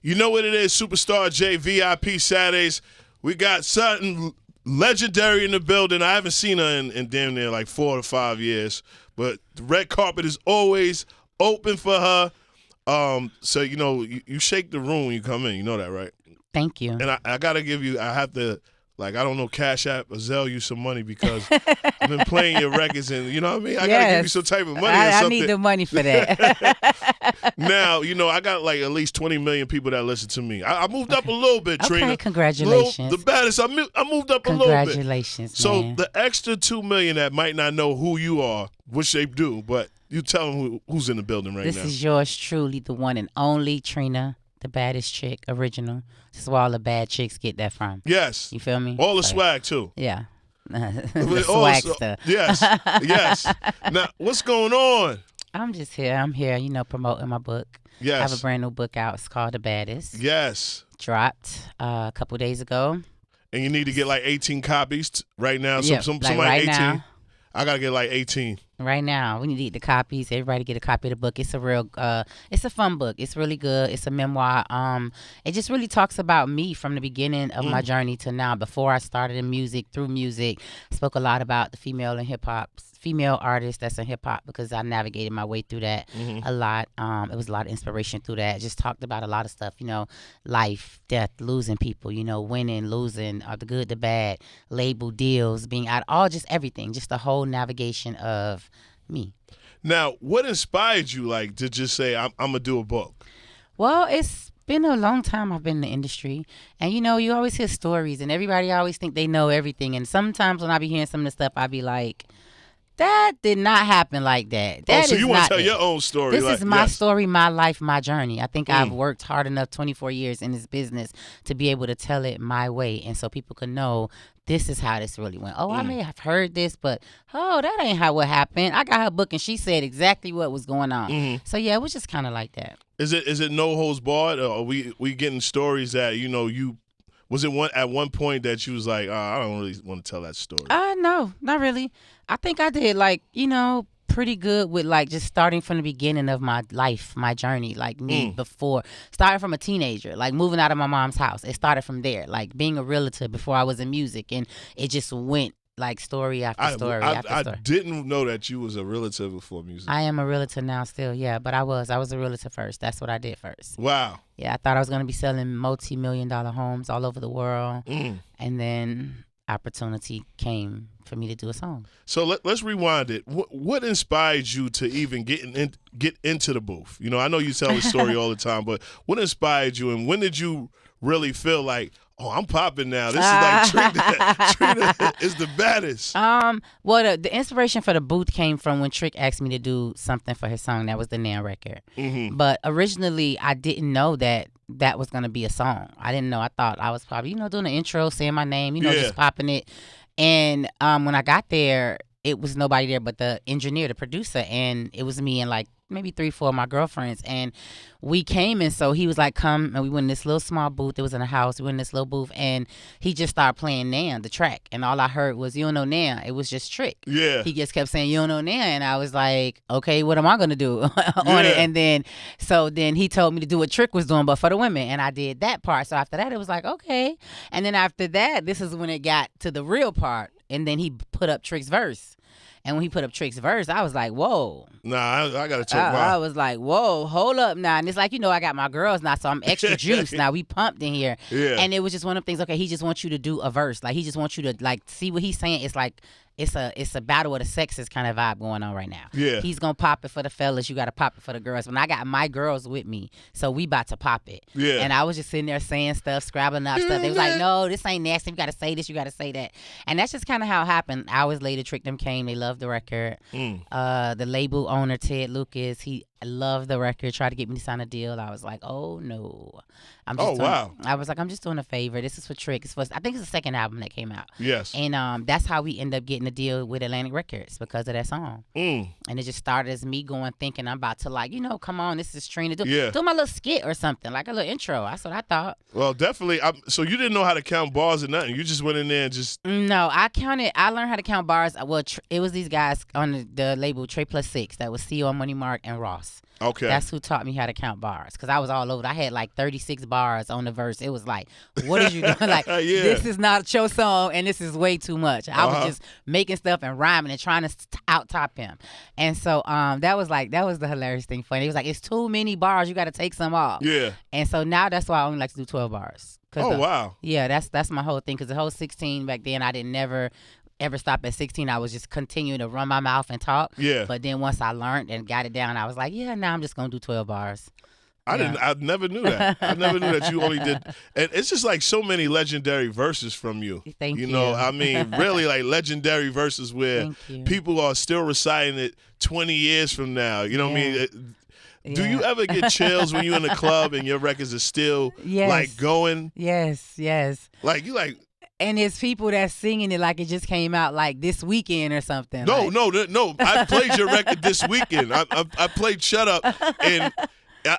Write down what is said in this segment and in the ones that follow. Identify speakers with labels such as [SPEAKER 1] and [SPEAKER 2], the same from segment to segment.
[SPEAKER 1] You know what it is, Superstar J, VIP Saturdays. We got something legendary in the building. I haven't seen her in damn near like 4 to 5 years, but the red carpet is always open for her. So, you shake the room when you come in. You know that, right?
[SPEAKER 2] Thank you.
[SPEAKER 1] And I got to give you, I have to, I don't know, Cash App or Zelle you some money because I've been playing your records and, you know what I mean? I got to give you some type of money or something.
[SPEAKER 2] I need the money for that.
[SPEAKER 1] Now, I got like at least 20 million people that listen to me. I moved up a little bit, Trina.
[SPEAKER 2] Okay, congratulations.
[SPEAKER 1] The baddest. I moved up a little bit.
[SPEAKER 2] Congratulations,
[SPEAKER 1] So
[SPEAKER 2] man.
[SPEAKER 1] the extra 2 million that might not know who you are, which they do, but you tell them who's in the building right now.
[SPEAKER 2] This is yours truly, the one and only Trina, the baddest chick, original. This is where all the bad chicks get that from.
[SPEAKER 1] Yes.
[SPEAKER 2] You feel me?
[SPEAKER 1] All the swag, too.
[SPEAKER 2] Yeah. The swag stuff.
[SPEAKER 1] Yes. Now, what's going on?
[SPEAKER 2] I'm just here. I'm here, promoting my book.
[SPEAKER 1] Yes.
[SPEAKER 2] I have a brand new book out. It's called The Baddess.
[SPEAKER 1] Yes.
[SPEAKER 2] Dropped a couple days ago.
[SPEAKER 1] And you need to get like 18 copies right now.
[SPEAKER 2] Yeah,
[SPEAKER 1] Somebody
[SPEAKER 2] right
[SPEAKER 1] 18.
[SPEAKER 2] now.
[SPEAKER 1] I got to get like 18.
[SPEAKER 2] Right now, we need to get the copies. Everybody get a copy of the book. It's a real, it's a fun book. It's really good. It's a memoir. It just really talks about me from the beginning of my journey to now. Before I started in music, through music, spoke a lot about the female in hip hop, female artists that's in hip hop because I navigated my way through that a lot. It was a lot of inspiration through that. Just talked about a lot of stuff, life, death, losing people, winning, losing, the good, the bad, label deals, being out, all just everything, just the whole navigation of me.
[SPEAKER 1] Now, what inspired you, to just say, I'm going to do a book?
[SPEAKER 2] Well, it's been a long time I've been in the industry. And, you always hear stories, and everybody always think they know everything. And sometimes when I be hearing some of the stuff, I be like, that did not happen like that.
[SPEAKER 1] So you want to tell your own story.
[SPEAKER 2] This is my story, my life, my journey. I think I've worked hard enough, 24 years in this business, to be able to tell it my way. And so people can know this is how this really went. Oh, I may have heard this, but, that ain't how it happened. I got her book, and she said exactly what was going on. So, yeah, it was just kind of like that.
[SPEAKER 1] Is it no holds barred? Or are we getting stories that, you... Was it at one point that you was like, I don't really want to tell that story?
[SPEAKER 2] No, not really. I think I did, pretty good with, just starting from the beginning of my life, my journey, me before. Starting from a teenager, moving out of my mom's house. It started from there, being a realtor before I was in music. And it just went, story after story after story.
[SPEAKER 1] I didn't know that you was a realtor before music.
[SPEAKER 2] I am a realtor now still, yeah, but I was a realtor first. That's what I did first.
[SPEAKER 1] Wow.
[SPEAKER 2] Yeah, I thought I was going to be selling multi-million-dollar homes all over the world. And then opportunity came for me to do a song.
[SPEAKER 1] So let's rewind it. What inspired you to even get into the booth? I know you tell the story all the time, but what inspired you, and when did you really feel like, oh, I'm popping now? This is Trina is the baddest.
[SPEAKER 2] Well, the inspiration for the booth came from when Trick asked me to do something for his song. That was the Now record. But originally, I didn't know that was going to be a song. I didn't know. I thought I was probably, doing the intro, saying my name, just popping it. And when I got there, it was nobody there but the engineer, the producer, and it was me and maybe 3-4 of my girlfriends. And we came, and so he was like, come, and we went in this little small booth. It was in a house. We went in this little booth, and he just started playing Nan, the track. And all I heard was, you don't know Nan. It was just Trick.
[SPEAKER 1] Yeah.
[SPEAKER 2] He just kept saying, you don't know Nan. And I was like, okay, what am I going to do on it? And then he told me to do what Trick was doing, but for the women. And I did that part. So after that, it was like, okay. And then after that, this is when it got to the real part. And then he put up Trick's verse. And when he put up Trick's verse, I was like, whoa.
[SPEAKER 1] Nah, I got to check mine.
[SPEAKER 2] I was like, whoa, hold up now. And it's like, I got my girls now, so I'm extra juice now. We pumped in here.
[SPEAKER 1] Yeah.
[SPEAKER 2] And it was just one of the things, okay, he just wants you to do a verse. He just wants you to, see what he's saying. It's like, it's a battle of the sexes kind of vibe going on right now.
[SPEAKER 1] Yeah.
[SPEAKER 2] He's going to pop it for the fellas. You got to pop it for the girls. When I got my girls with me, so we about to pop it.
[SPEAKER 1] Yeah.
[SPEAKER 2] And I was just sitting there saying stuff, scrabbling up stuff. They was like, no, this ain't nasty. You got to say this. You got to say that. And that's just kind of how it happened. Hours later, Trick them came. They loved the record. The label owner, Ted Lucas, he loved the record, tried to get me to sign a deal. I was like, oh, no. I was like, I'm just doing a favor. This is for Trick. I think it's the second album that came out.
[SPEAKER 1] Yes.
[SPEAKER 2] And that's how we ended up getting a deal with Atlantic Records because of that song. And it just started as me thinking I'm about to come on, this is Trina. Do my little skit or something, like a little intro. That's what I thought.
[SPEAKER 1] Well, definitely. So you didn't know how to count bars or nothing. You just went in there and just...
[SPEAKER 2] No, I learned how to count bars. Well, it was these guys on the label Trey Plus 6. That was CEO, Money Mark, and Ross. Ross.
[SPEAKER 1] Okay.
[SPEAKER 2] That's who taught me how to count bars, because I was all over. I had like 36 bars on the verse. It was like, what are you doing? Like, this is not your song, and this is way too much. I was just making stuff and rhyming and trying to out-top him. And so that was the hilarious thing. Funny. He was like, it's too many bars. You got to take some off.
[SPEAKER 1] Yeah.
[SPEAKER 2] And so now that's why I only like to do 12 bars.
[SPEAKER 1] Oh, wow.
[SPEAKER 2] Yeah, that's my whole thing, because the whole 16 back then, I didn't never ever stop at 16. I was just continuing to run my mouth and talk.
[SPEAKER 1] Yeah.
[SPEAKER 2] But then once I learned and got it down, I was like, yeah, now I'm just going to do 12 bars.
[SPEAKER 1] I never knew that. I never knew that you only did. And it's just like so many legendary verses from you.
[SPEAKER 2] Thank you.
[SPEAKER 1] You know, I mean, really like legendary verses where people are still reciting it 20 years from now. You know what I mean? Do you ever get chills when you're in the club and your records are still like going?
[SPEAKER 2] Yes.
[SPEAKER 1] Like you like.
[SPEAKER 2] And it's people that's singing it like it just came out like this weekend or something.
[SPEAKER 1] No. I played your record this weekend. I played Shut Up, and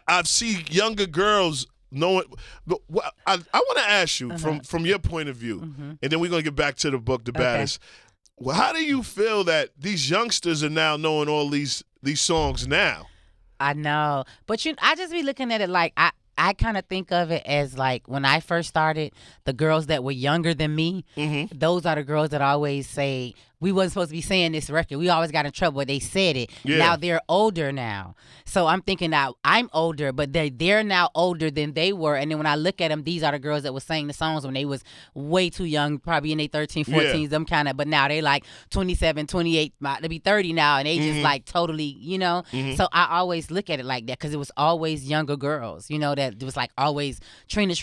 [SPEAKER 1] I see younger girls knowing. But I want to ask you from your point of view, and then we're gonna get back to the book, The Baddess. Well, how do you feel that these youngsters are now knowing all these songs now?
[SPEAKER 2] I know, but I just be looking at it like I kind of think of it as like when I first started, the girls that were younger than me, those are the girls that always say, we wasn't supposed to be saying this record. We always got in trouble. They said it. Yeah. Now they're older now. So I'm thinking now I'm older, but they're now older than they were. And then when I look at them, these are the girls that were saying the songs when they was way too young, probably in their 13, 14s, them kind of. But now they like 27, 28, about to be 30 now. And they just like totally, you know. So I always look at it like that, because it was always younger girls, you know, that it was like always Trina,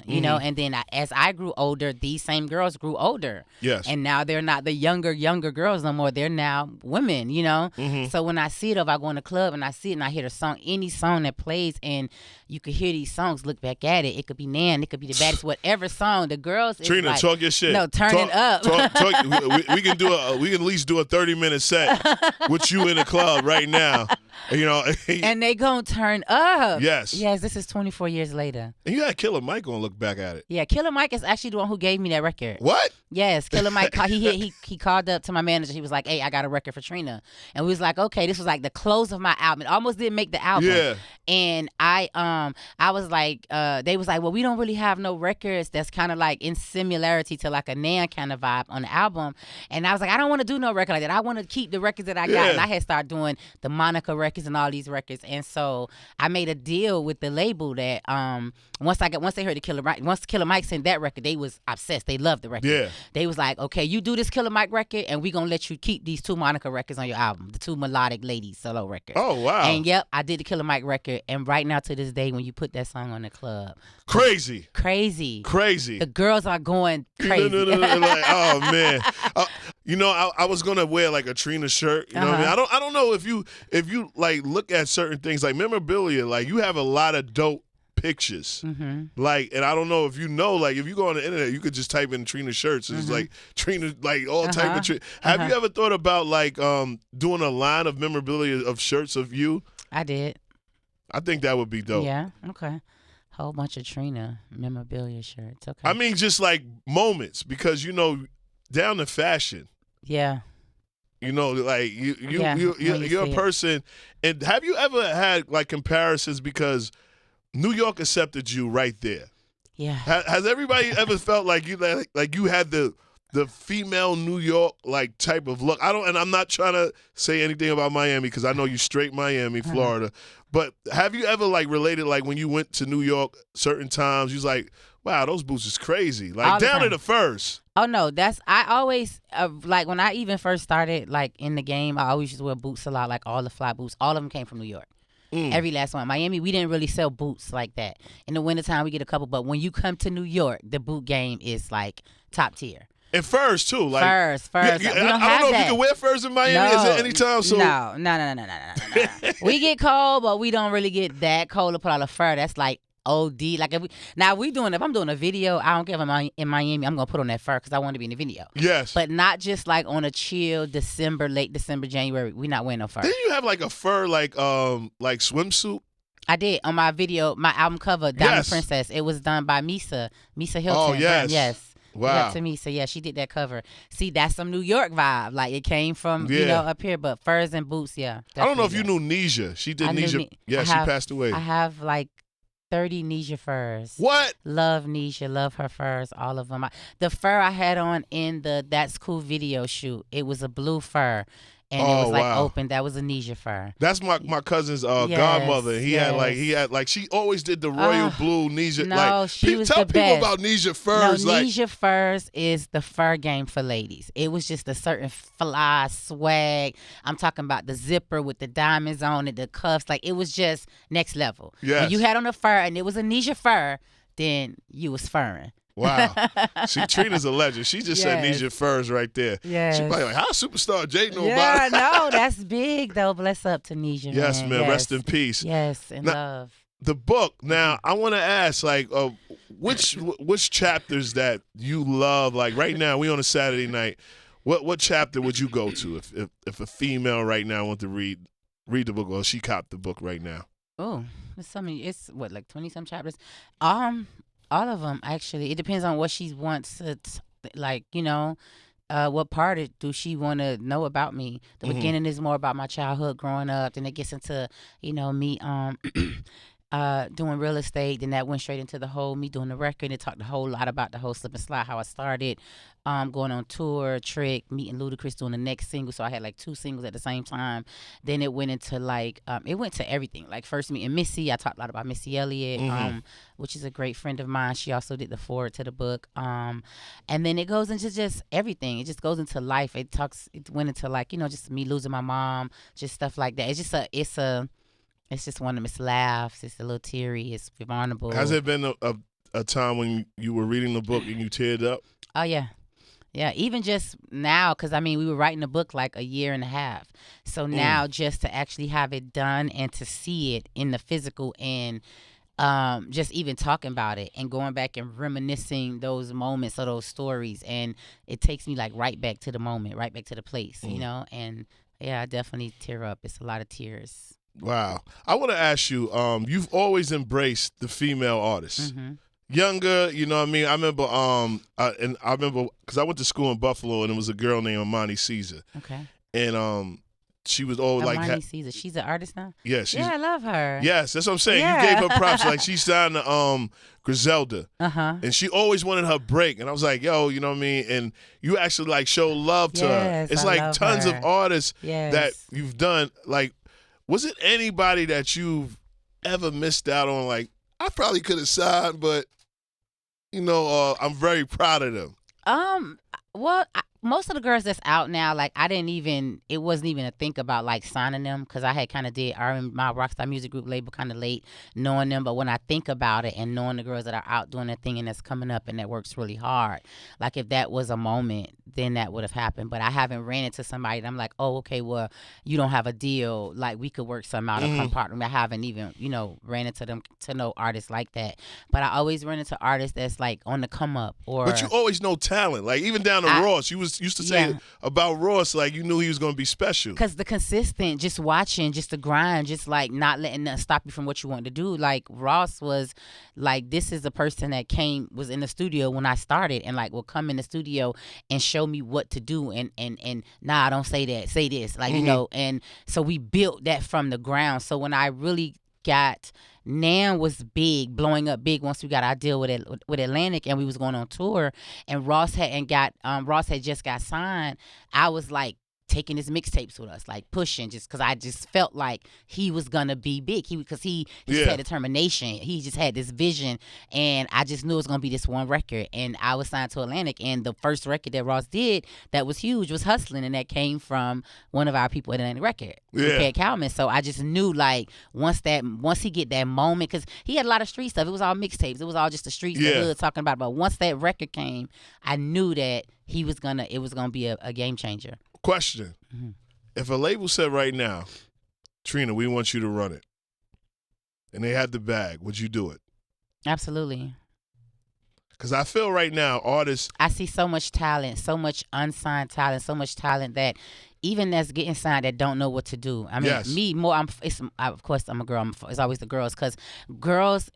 [SPEAKER 2] you know. And then as I grew older, these same girls grew older.
[SPEAKER 1] Yes.
[SPEAKER 2] And now they're not the younger girls no more. They're now women, you know. So when I see it, if I go in the club and I see it and I hear the song, any song that plays, and you could hear these songs, look back at it. It could be Nan, it could be The Baddess, whatever song. The girls,
[SPEAKER 1] Trina,
[SPEAKER 2] like,
[SPEAKER 1] talk your shit.
[SPEAKER 2] No, turn it up.
[SPEAKER 1] We can at least do a 30-minute set with you in the club right now. You know,
[SPEAKER 2] and they gonna turn up.
[SPEAKER 1] Yes.
[SPEAKER 2] This is 24 years later.
[SPEAKER 1] And you had Killer Mike gonna look back at it.
[SPEAKER 2] Yeah, Killer Mike is actually the one who gave me that record.
[SPEAKER 1] What?
[SPEAKER 2] Yes, Killer Mike. he called up to my manager. He was like, "Hey, I got a record for Trina," and we was like, "Okay." This was like the close of my album. It almost didn't make the album.
[SPEAKER 1] Yeah.
[SPEAKER 2] And I was like, they was like, "Well, we don't really have no records that's kind of like in similarity to like a Nan kind of vibe on the album." And I was like, "I don't want to do no record like that. I want to keep the records that I got." And I had started doing the Monica records and all these records. And so I made a deal with the label that once they heard the Killer Mike, once Killer Mike sent that record, they was obsessed. They loved the record.
[SPEAKER 1] Yeah.
[SPEAKER 2] They was like, "Okay, you do this Killer Mike record, and we gonna let you keep these two Monica records on your album, the two melodic ladies solo records."
[SPEAKER 1] Oh wow!
[SPEAKER 2] And yep, I did the Killer Mike record, and right now to this day, when you put that song on the club,
[SPEAKER 1] crazy.
[SPEAKER 2] The girls are going crazy.
[SPEAKER 1] No. Like, oh man, you know, I was gonna wear like a Trina shirt. You know what I mean? I don't know if you like look at certain things like memorabilia. Like you have a lot of dope pictures. Like, and I don't know if you know, like if you go on the internet, you could just type in Trina shirts. It's like Trina, like all type of Trina. Have you ever thought about like doing a line of memorabilia of shirts of you?
[SPEAKER 2] I did.
[SPEAKER 1] I think that would be dope.
[SPEAKER 2] Yeah. Okay. Whole bunch of Trina memorabilia shirts. Okay.
[SPEAKER 1] I mean, just like moments, because you know, down to fashion.
[SPEAKER 2] Yeah.
[SPEAKER 1] You know, like you're a person. And have you ever had like comparisons, because New York accepted you right there?
[SPEAKER 2] Yeah.
[SPEAKER 1] Has everybody ever felt like you had the female New York like type of look? And I'm not trying to say anything about Miami, because I know you straight Miami, Florida. But have you ever like related, like when you went to New York certain times, you was like, wow, those boots is crazy. Like down to the first.
[SPEAKER 2] Oh no, I always like when I even first started like in the game, I always used to wear boots a lot, like all the fly boots. All of them came from New York. Every last one. Miami, we didn't really sell boots like that. In the wintertime, we get a couple, but when you come to New York, the boot game is like top tier.
[SPEAKER 1] And furs too, like
[SPEAKER 2] furs.
[SPEAKER 1] I don't know if you can wear furs in Miami. Is it anytime soon?
[SPEAKER 2] No. We get cold, but we don't really get that cold to put on a fur. That's like OD. Like if I'm doing a video, I don't care if I'm in Miami, I'm gonna put on that fur because I want to be in the video.
[SPEAKER 1] Yes.
[SPEAKER 2] But not just like on a chill late December, January. We not wearing no fur.
[SPEAKER 1] Didn't you have like a fur like swimsuit?
[SPEAKER 2] I did on my video, my album cover, Diamond Princess. It was done by Misa Hilton.
[SPEAKER 1] Oh yes.
[SPEAKER 2] Yes.
[SPEAKER 1] Wow.
[SPEAKER 2] to me. So yeah, she did that cover. See, that's some New York vibe. Like it came from
[SPEAKER 1] Yeah.
[SPEAKER 2] up here, but furs and boots. Yeah.
[SPEAKER 1] I don't know if you
[SPEAKER 2] definitely,
[SPEAKER 1] knew Nisha. She did
[SPEAKER 2] I knew
[SPEAKER 1] Nisha. Yeah, she passed away.
[SPEAKER 2] I have like 30 Nisha furs.
[SPEAKER 1] What?
[SPEAKER 2] Love Nisha, love her furs, all of them. The fur I had on in the That's Cool video shoot, it was a blue fur, and it was like open. That was a Nisha fur.
[SPEAKER 1] That's my cousin's godmother. He had like she always did the royal blue Nisha.
[SPEAKER 2] No,
[SPEAKER 1] like,
[SPEAKER 2] she was
[SPEAKER 1] tell
[SPEAKER 2] the
[SPEAKER 1] people
[SPEAKER 2] best.
[SPEAKER 1] about Nisha furs.
[SPEAKER 2] No,
[SPEAKER 1] like
[SPEAKER 2] Nisha furs is the fur game for ladies. It was just a certain fly swag. I'm talking about the zipper with the diamonds on it, the cuffs. Like it was just next level.
[SPEAKER 1] Yes.
[SPEAKER 2] When you had on a fur and it was a Nisha fur, then you was furring.
[SPEAKER 1] Wow. See, Trina's a legend. She just said Nisha furs right there.
[SPEAKER 2] Yes.
[SPEAKER 1] She probably like, how Superstar J know about it?
[SPEAKER 2] No, that's big though. Bless up to Nisha.
[SPEAKER 1] Yes, man.
[SPEAKER 2] Yes.
[SPEAKER 1] Rest in peace.
[SPEAKER 2] Yes, and love.
[SPEAKER 1] The book. Now, I want to ask, like, which chapters that you love? Like, right now, we on a Saturday night. What chapter would you go to if a female right now want to read the book, or she copped the book right now?
[SPEAKER 2] Oh, there's so many. It's what, like 20-some chapters. All of them actually. It depends on what she wants to, like, what part do she want to know about me? The beginning is more about my childhood growing up. Then it gets into, me doing real estate. Then that went straight into the whole me doing the record. It talked a whole lot about the whole slip and slide, how I started, going on tour, Trick, meeting Ludacris, doing the next single. So I had like 2 singles at the same time. Then it went into like, it went to everything. Like first meeting Missy. I talked a lot about Missy Elliott, which is a great friend of mine. She also did the forward to the book. And then it goes into just everything. It just goes into life. It went into like, just me losing my mom, just stuff like that. It's just one of Miss laughs. It's a little teary. It's vulnerable.
[SPEAKER 1] Has it been a time when you were reading the book and you teared up?
[SPEAKER 2] Oh, yeah. Yeah, even just now, because, we were writing the book like a year and a half. So now just to actually have it done and to see it in the physical and just even talking about it and going back and reminiscing those moments or those stories. And it takes me like right back to the moment, right back to the place, And, yeah, I definitely tear up. It's a lot of tears.
[SPEAKER 1] Wow. I want to ask you, you've always embraced the female artists. Younger, you know what I mean? I remember, because I went to school in Buffalo, and it was a girl named Amani Caesar.
[SPEAKER 2] Okay.
[SPEAKER 1] And she was always like...
[SPEAKER 2] Amani Caesar. She's an artist now?
[SPEAKER 1] Yeah,
[SPEAKER 2] I love her.
[SPEAKER 1] Yes, that's what I'm saying.
[SPEAKER 2] Yeah.
[SPEAKER 1] You gave her props. Like, she signed to Griselda. And she always wanted her break. And I was like, yo, you know what I mean? And you actually, like, show love to her. It's like tons of artists that you've done. Like, was it anybody that you've ever missed out on? Like, I probably could have signed, but, I'm very proud of them.
[SPEAKER 2] Well, most of the girls that's out now, like it wasn't even a think about like signing them because I had kind of did my Rockstar Music Group label kind of late knowing them. But when I think about it and knowing the girls that are out doing their thing and that's coming up and that works really hard, like if that was a moment, then that would have happened. But I haven't ran into somebody that I'm like, oh, okay, well, you don't have a deal. Like we could work something out or come partner. I haven't even, ran into them to know artists like that. But I always run into artists that's like on the come up or.
[SPEAKER 1] But you always know talent. Like even down to Ross, you used to say about Ross, like you knew he was going to be special.
[SPEAKER 2] Because the consistent, just watching, just the grind, just like not letting that stop you from what you want to do. Like Ross was like, this is a person that was in the studio when I started and like will come in the studio and show me what to do and nah, don't say that, say this. Like, and so we built that from the ground. So when I really got Nan was big, blowing up big once we got our deal with Atlantic and we was going on tour and Ross had just got signed. I was like taking his mixtapes with us, like pushing, just because I just felt like he was gonna be big. Because he just had determination. He just had this vision, and I just knew it was gonna be this one record. And I was signed to Atlantic, and the first record that Ross did that was huge was Hustlin', and that came from one of our people at Atlantic Record, Pat Calman. So I just knew like once he get that moment, because he had a lot of street stuff. It was all mixtapes. It was all just the streets, the hood talking about it. But once that record came, I knew that it was gonna be a game changer.
[SPEAKER 1] Question. If a label said right now, Trina, we want you to run it, and they had the bag, would you do it?
[SPEAKER 2] Absolutely.
[SPEAKER 1] Because I feel right now, artists...
[SPEAKER 2] I see so much talent, so much unsigned talent, so much talent that even that's getting signed that don't know what to do. I mean,
[SPEAKER 1] Yes.
[SPEAKER 2] me more. Of course I'm a girl. It's always the girls because girls.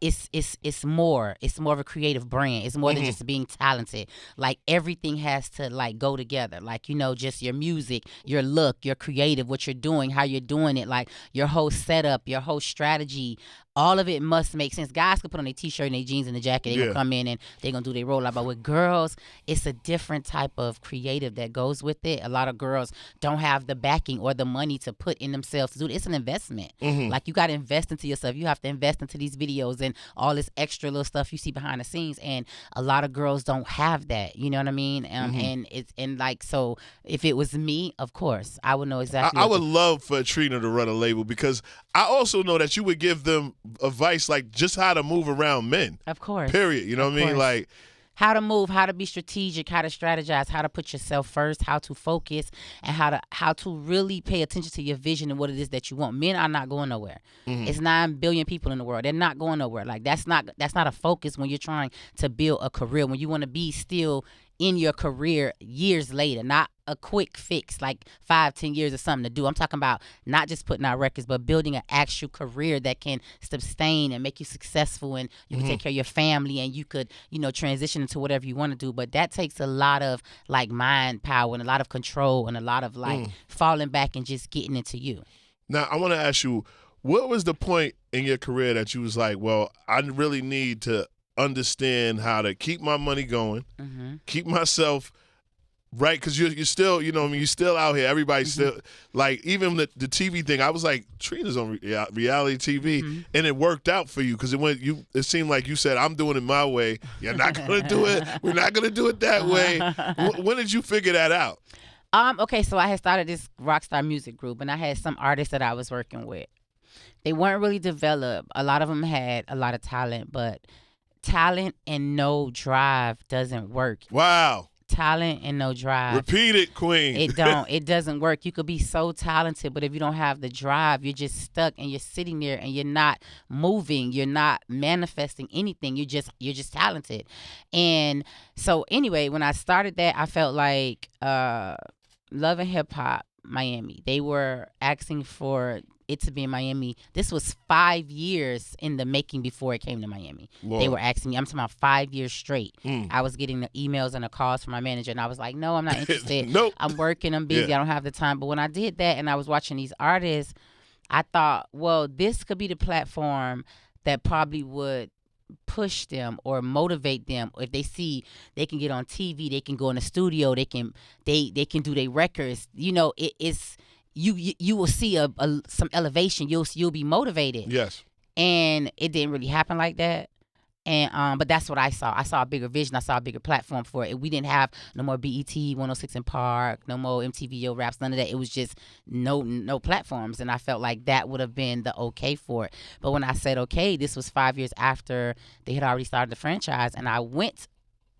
[SPEAKER 2] It's more. It's more of a creative brand. It's more than just being talented. Like everything has to like go together. Like just your music, your look, your creative, what you're doing, how you're doing it, like your whole setup, your whole strategy. All of it must make sense. Guys can put on their t-shirt and their jeans and the jacket. They're going to come in and they're going to do their roll out. But with girls, it's a different type of creative that goes with it. A lot of girls don't have the backing or the money to put in themselves to do it. It's an investment. Like you got to invest into yourself. You have to invest into these videos and all this extra little stuff you see behind the scenes. And a lot of girls don't have that. You know what I mean? And like, so if it was me, of course, I would know exactly.
[SPEAKER 1] I would love for Trina to run a label because I also know that you would give them advice like just how to move around men.
[SPEAKER 2] Of course.
[SPEAKER 1] Period. You know what I mean? Like
[SPEAKER 2] how to move, how to be strategic, how to strategize, how to put yourself first, how to focus, and how to really pay attention to your vision and what it is that you want. Men are not going nowhere. It's 9 billion people in the world. They're not going nowhere. Like that's not a focus when you're trying to build a career, when you want to be still in your career years later, not a quick fix like 5-10 years or something to do. I'm talking about not just putting out records, but building an actual career that can sustain and make you successful, and you can take care of your family, and you could transition into whatever you want to do. But that takes a lot of like mind power and a lot of control and a lot of like falling back and just getting into you.
[SPEAKER 1] Now I want to ask you, what was the point in your career that you was like, well, I really need to understand how to keep my money going, keep myself right, because you're still, you're still out here. Everybody's still, like, even the TV thing, I was like, Trina's on reality TV, and it worked out for you because it seemed like you said, I'm doing it my way. You're not going to do it. We're not going to do it that way. When did you figure that out?
[SPEAKER 2] Okay, so I had started this Rockstar Music group, and I had some artists that I was working with. They weren't really developed. A lot of them had a lot of talent, but talent and no drive doesn't work.
[SPEAKER 1] Wow.
[SPEAKER 2] Talent and no drive.
[SPEAKER 1] Repeat it, Queen.
[SPEAKER 2] It doesn't work. You could be so talented, but if you don't have the drive, you're just stuck and you're sitting there and you're not moving. You're not manifesting anything. You're just talented. And so anyway, when I started that, I felt like Love and Hip Hop Miami. They were asking for it to be in Miami. This was 5 years in the making before it came to Miami. Whoa. They were asking me. I'm talking about 5 years straight. I was getting the emails and the calls from my manager, and I was like, no, I'm not interested.
[SPEAKER 1] Nope.
[SPEAKER 2] I'm working. I'm busy. I don't have the time. But when I did that and I was watching these artists, I thought, well, this could be the platform that probably would push them or motivate them. If they see they can get on TV, they can go in the studio, they can do their records. It's you will see some elevation. You'll be motivated.
[SPEAKER 1] Yes.
[SPEAKER 2] And it didn't really happen like that. And but that's what I saw. I saw a bigger vision. I saw a bigger platform for it. We didn't have no more BET, 106 in Park, no more MTV Yo Raps, none of that. It was just no platforms. And I felt like that would have been the okay for it. But when I said okay, this was 5 years after they had already started the franchise, and I went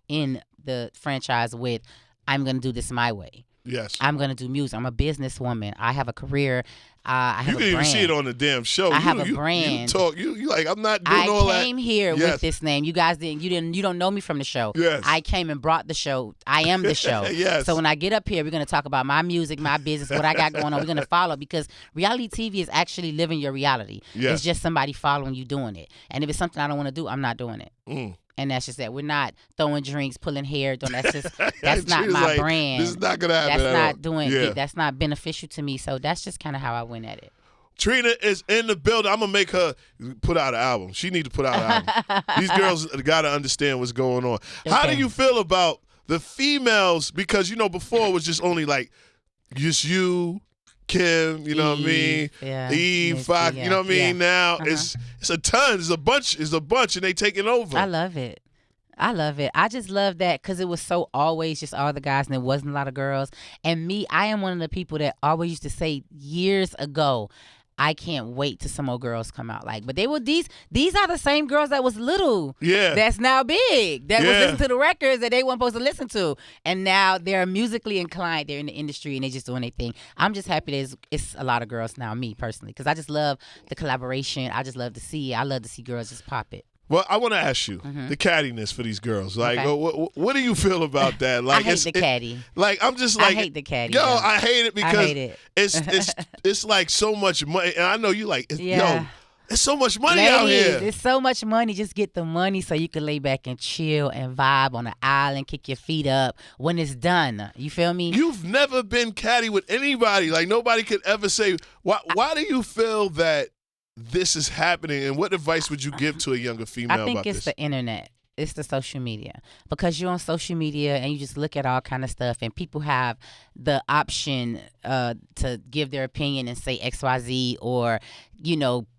[SPEAKER 2] in the franchise with, I'm going to do this my way.
[SPEAKER 1] Yes.
[SPEAKER 2] I'm going to do music. I'm a businesswoman. I have a career. I have a brand.
[SPEAKER 1] You can even see it on the damn show.
[SPEAKER 2] I have a brand.
[SPEAKER 1] You like, I'm not doing all that.
[SPEAKER 2] I came here with this name. You guys you don't know me from the show.
[SPEAKER 1] Yes.
[SPEAKER 2] I came and brought the show. I am the show.
[SPEAKER 1] Yes.
[SPEAKER 2] So when I get up here, we're going to talk about my music, my business, what I got going on. We're going to follow, because reality TV is actually living your reality.
[SPEAKER 1] Yes.
[SPEAKER 2] It's just somebody following you doing it. And if it's something I don't want to do, I'm not doing it. And that's just that. We're not throwing drinks, pulling hair. That's not my brand.
[SPEAKER 1] This is not gonna happen.
[SPEAKER 2] That's not doing it. That's not beneficial to me. So that's just kind of how I went at it.
[SPEAKER 1] Trina is in the building. I'm gonna make her put out an album. She need to put out an album. These girls gotta understand what's going on. Okay. How do you feel about the females? Because before it was just only like just you, Kim, you know what I mean?
[SPEAKER 2] Yeah.
[SPEAKER 1] Eve, Fox, you know what I mean? Now it's a ton. It's a bunch, and they taking over.
[SPEAKER 2] I love it. I just love that because it was so always just all the guys and there wasn't a lot of girls. And me, I am one of the people that always used to say years ago, I can't wait till some more girls come out. But they were these are the same girls that was little.
[SPEAKER 1] Yeah.
[SPEAKER 2] That's now big. That was listening to the records that they weren't supposed to listen to. And now they're musically inclined. They're in the industry and they just doing their thing. I'm just happy it's a lot of girls now, me personally, because I just love the collaboration. I just love to see it. I love to see girls just pop it.
[SPEAKER 1] Well, I want to ask you the cattiness for these girls. Like, what do you feel about that? Like,
[SPEAKER 2] I hate the catty.
[SPEAKER 1] Like, I'm just like,
[SPEAKER 2] I hate the catty.
[SPEAKER 1] Yo, I hate it because
[SPEAKER 2] I hate it.
[SPEAKER 1] it's like so much money, and I know you like,
[SPEAKER 2] Yeah.
[SPEAKER 1] yo, it's so much money
[SPEAKER 2] Ladies,
[SPEAKER 1] out here.
[SPEAKER 2] It's so much money. Just get the money so you can lay back and chill and vibe on the island, kick your feet up when it's done. You feel me?
[SPEAKER 1] You've never been catty with anybody. Like, nobody could ever say, why do you feel that this is happening, and what advice would you give to a younger female about this?
[SPEAKER 2] I think it's the internet. It's the social media, because you're on social media and you just look at all kind of stuff, and people have the option to give their opinion and say XYZ, or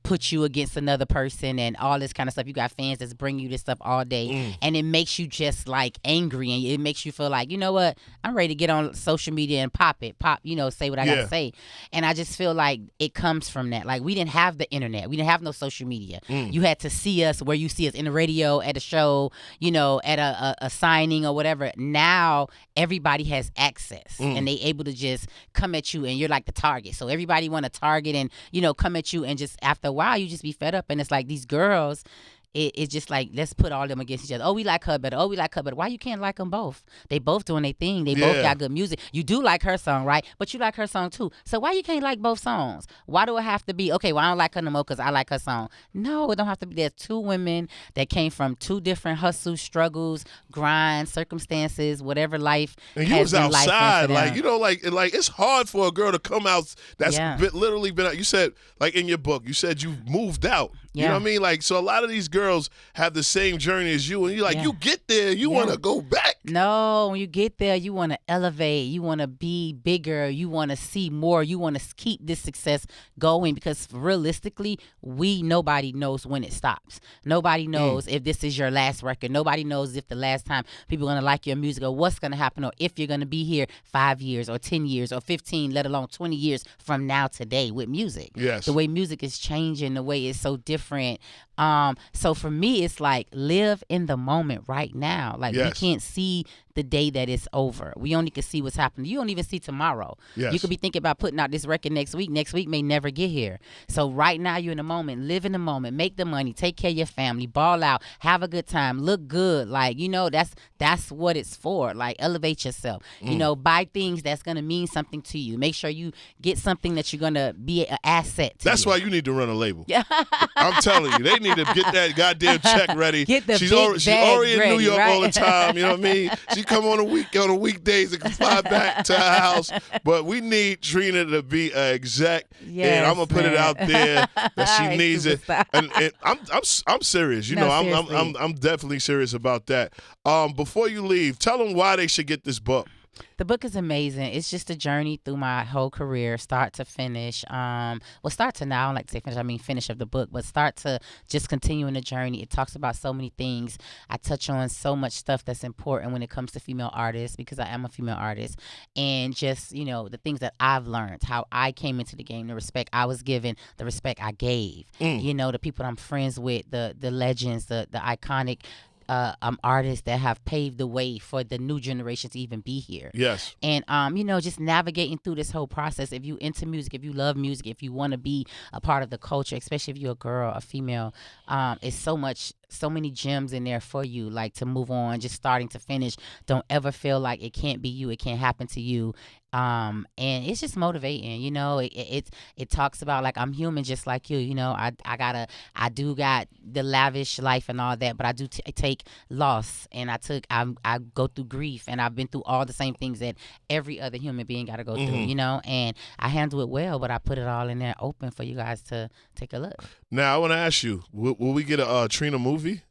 [SPEAKER 2] put you against another person and all this kind of stuff. You got fans that's bring you this stuff all day, and it makes you just like angry, and it makes you feel like, you know what, I'm ready to get on social media and pop, say what I gotta say. And I just feel like it comes from that. Like, we didn't have the internet, we didn't have no social media. You had to see us where you see us, in the radio, at a show, at a signing or whatever. Now everybody has access, and they able to just come at you, and you're like the target. So everybody want to target and come at you, and just after a while you just be fed up. And it's like these girls, it's just like, let's put all them against each other. Oh, we like her better. Oh, we like her better. Why you can't like them both? They both doing their thing. They both got good music. You do like her song, right? But you like her song too. So why you can't like both songs? Why do it have to be, okay, well, I don't like her no more because I like her song? No, it don't have to be. There's two women that came from two different hustles, struggles, grinds, circumstances, whatever life
[SPEAKER 1] and you was outside. Like, like it's hard for a girl to come out that's literally been out. You said, like, in your book, you said you moved out. You know what I mean? Like, so a lot of these girls have the same journey as you, and you're like, you get there, you want to go back.
[SPEAKER 2] No, when you get there, you want to elevate, you want to be bigger, you want to see more, you want to keep this success going, because realistically, nobody knows when it stops. Nobody knows if this is your last record. Nobody knows if the last time people are going to like your music, or what's going to happen, or if you're going to be here 5 years or 10 years or 15, let alone 20 years from now today with music.
[SPEAKER 1] Yes.
[SPEAKER 2] The way music is changing, the way it's so different. So for me, it's like, live in the moment right now. Like, we can't see the day that it's over. We only can see what's happening. You don't even see tomorrow.
[SPEAKER 1] Yes.
[SPEAKER 2] You could be thinking about putting out this record next week. Next week may never get here. So right now, you're in the moment. Live in the moment. Make the money. Take care of your family. Ball out. Have a good time. Look good. Like, that's what it's for. Like, elevate yourself. Buy things that's going to mean something to you. Make sure you get something that you're going to be an asset to.
[SPEAKER 1] That's why you need to run a label. I'm telling you, they need to get that goddamn check ready.
[SPEAKER 2] She's
[SPEAKER 1] already in New York
[SPEAKER 2] right?
[SPEAKER 1] all the time. You know what I mean? She come on the weekdays and can fly back to her house. But we need Trina to be an exec, and I'm gonna put it out there that she needs it. And I'm serious. I'm definitely serious about that. Before you leave, tell them why they should get this book.
[SPEAKER 2] The book is amazing. It's just a journey through my whole career, start to finish. Start to now, I don't like to say finish, I mean finish of the book, but start to just continuing the journey. It talks about so many things. I touch on so much stuff that's important when it comes to female artists, because I am a female artist. And just, the things that I've learned, how I came into the game, the respect I was given, the respect I gave. The people I'm friends with, the legends, the iconic artists that have paved the way for the new generation to even be here.
[SPEAKER 1] Yes.
[SPEAKER 2] And just navigating through this whole process. If you into music, if you love music, if you want to be a part of the culture, especially if you're a girl, a female, it's so many gems in there for you, like, to move on, just starting to finish. Don't ever feel like it can't be you, it can't happen to you. And it's just motivating, it talks about, like, I'm human just like you, I do got the lavish life and all that, but I do take loss, and I go through grief, and I've been through all the same things that every other human being got to go through, and I handle it well, but I put it all in there open for you guys to take a look.
[SPEAKER 1] Now, I want to ask you, will we get a Trina movie?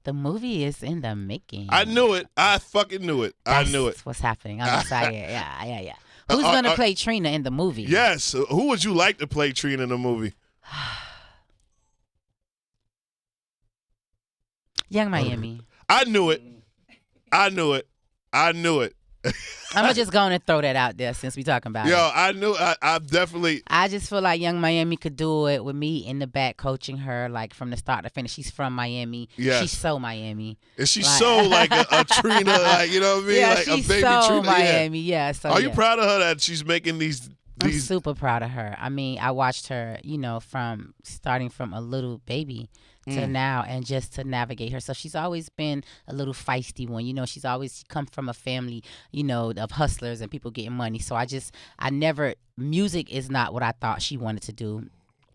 [SPEAKER 2] The movie is in the making.
[SPEAKER 1] I knew it. I fucking knew it. I knew it.
[SPEAKER 2] That's what's happening. I'm excited. Yeah. Who's going to play Trina in the movie?
[SPEAKER 1] Yes. Who would you like to play Trina in the movie?
[SPEAKER 2] Young Miami.
[SPEAKER 1] I knew it.
[SPEAKER 2] I'm going to just go on and throw that out there since we talking about it.
[SPEAKER 1] Yo, I knew. I definitely.
[SPEAKER 2] I just feel like Young Miami could do it with me in the back coaching her, like, from the start to finish. She's from Miami.
[SPEAKER 1] Yes.
[SPEAKER 2] She's so Miami.
[SPEAKER 1] And she's so like a Trina, like, you know what I mean?
[SPEAKER 2] Yeah,
[SPEAKER 1] like
[SPEAKER 2] she's
[SPEAKER 1] a baby
[SPEAKER 2] so
[SPEAKER 1] Trina.
[SPEAKER 2] Miami. Yeah. So,
[SPEAKER 1] are you proud of her that she's making these?
[SPEAKER 2] I'm super proud of her. I mean, I watched her, from starting from a little baby to now, and just to navigate herself. She's always been a little feisty one. She's always come from a family, of hustlers and people getting money. So music is not what I thought she wanted to do.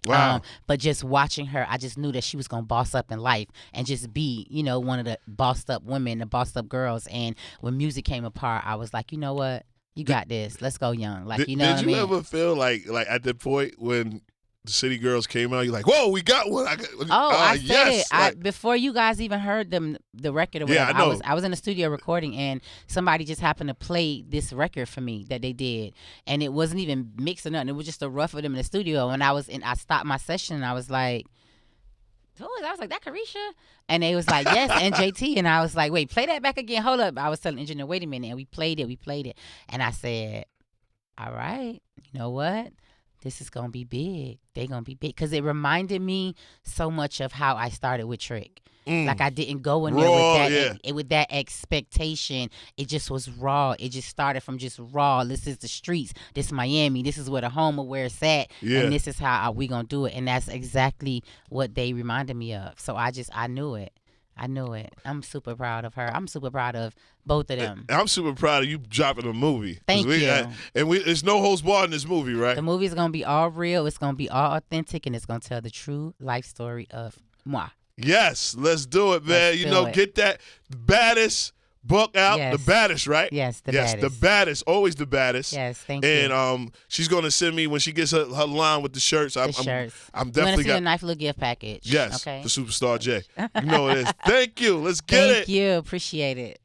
[SPEAKER 1] Wow.
[SPEAKER 2] But just watching her, I just knew that she was going to boss up in life and just be, one of the bossed up women, the bossed up girls. And when music came apart, I was like, you know what? You got this. Let's go young. Like,
[SPEAKER 1] Did you ever feel like at the point when the City Girls came out, you're like, whoa, we got one.
[SPEAKER 2] I said
[SPEAKER 1] yes.
[SPEAKER 2] it. Before you guys even heard the record or whatever,
[SPEAKER 1] I know.
[SPEAKER 2] I was in the studio recording, and somebody just happened to play this record for me that they did. And it wasn't even mixed or nothing. It was just a rough of them in the studio. And I stopped my session, and I was like, who is? I was like, that Carisha? And they was like, yes, NJT. And I was like, wait, play that back again. Hold up. I was telling the engineer, wait a minute. And we played it. And I said, all right, you know what? This is going to be big. They going to be big. Because it reminded me so much of how I started with Trick. Like, I didn't go in there with that expectation. It just was raw. It just started from just raw. This is the streets. This is Miami. This is where the home of where it's at.
[SPEAKER 1] Yeah.
[SPEAKER 2] And this is how we going to do it. And that's exactly what they reminded me of. So I knew it. I'm super proud of her. I'm super proud of both of them.
[SPEAKER 1] I'm super proud of you dropping a movie.
[SPEAKER 2] Thank you.
[SPEAKER 1] There's no holds barred in this movie, right?
[SPEAKER 2] The movie is going to be all real. It's going to be all authentic, and it's going to tell the true life story of moi.
[SPEAKER 1] Yes, let's do it, man. Get that Baddess book out.
[SPEAKER 2] Yes.
[SPEAKER 1] The Baddess, right?
[SPEAKER 2] Yes, the
[SPEAKER 1] Baddess. The Baddess, always the Baddess.
[SPEAKER 2] Yes, thank you.
[SPEAKER 1] And she's gonna send me when she gets her line with the shirts. I'm definitely
[SPEAKER 2] got a nice little gift package.
[SPEAKER 1] Yes,
[SPEAKER 2] okay.
[SPEAKER 1] the Superstar J. You know it is. Thank you. Let's get it.
[SPEAKER 2] Thank you. Appreciate it.